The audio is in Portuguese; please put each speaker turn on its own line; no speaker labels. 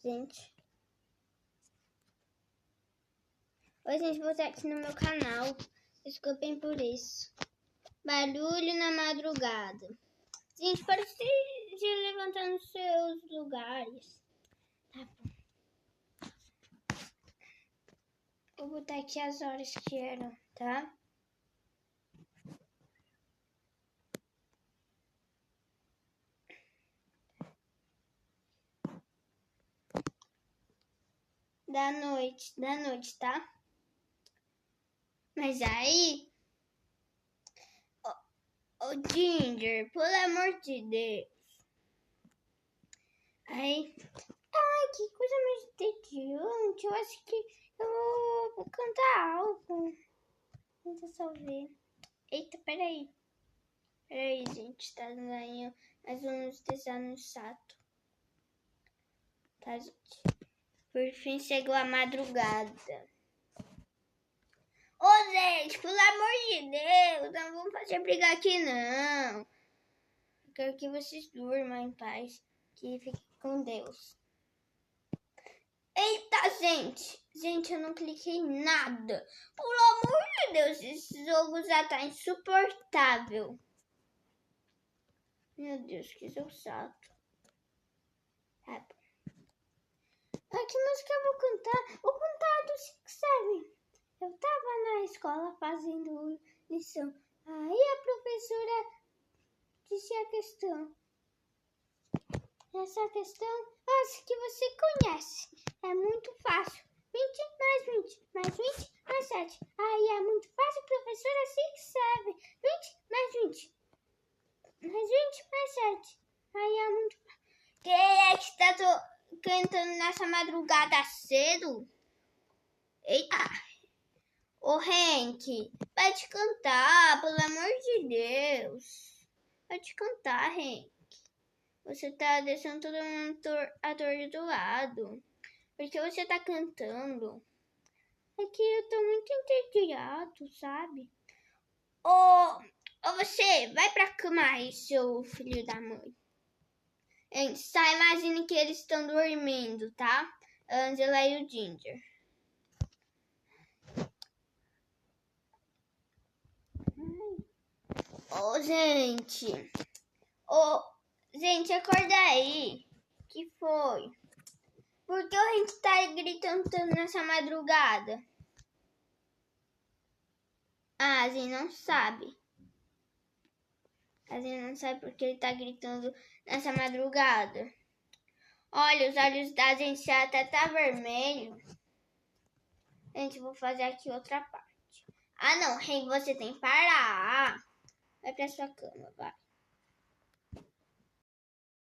Gente. Oi, gente, vou estar aqui no meu canal. Desculpem por isso. Barulho na madrugada. Gente, para de levantar nos seus lugares. Tá bom. Vou botar aqui as horas que eram, tá? Da noite, tá? Mas aí... Ô, Ginger, pelo amor de Deus. Ai, que coisa mais entediante. Eu acho que eu vou cantar algo. Deixa eu só ver. Eita, peraí. Peraí, gente, tá ganhando. Nós vamos deixar no chato. Tá, gente? Por fim chegou a madrugada. Ô, gente, pelo amor de Deus, não vamos fazer briga aqui, não. Eu quero que vocês durmam em paz. Que fiquem com Deus. Eita, gente. Gente, eu não cliquei em nada. Pelo amor de Deus, esse jogo já tá insuportável. Meu Deus, que jogo chato. Tá bom. Ah, que música eu vou cantar? Vou cantar do Six Seven. Eu tava na escola fazendo lição. Aí a professora disse a questão. Essa questão, acho que você conhece. É muito fácil. 20 mais 20 mais 20 mais 7. Aí é muito fácil, professora Six Seven. 20 mais 20 mais 20 mais 7. Aí é muito fácil. Quem é que está cantando nessa madrugada cedo? Eita! Ô, Henk, vai te cantar, pelo amor de Deus. Vai te cantar, Henk. Você tá deixando todo mundo atordoado. Por que você tá cantando? É que eu tô muito entediado, sabe? Ô, você, vai pra cama aí, seu filho da mãe. Gente, só imagine que eles estão dormindo, tá? A Angela e o Ginger. Ô, gente. Ô, gente, acorda aí. Que foi? Por que a gente tá gritando tanto nessa madrugada? Ah, a gente não sabe. A gente não sabe porque ele tá gritando nessa madrugada. Olha, os olhos da gente até tá vermelho. Gente, vou fazer aqui outra parte. Ah, não, Henk, você tem que parar. Vai pra sua cama, vai.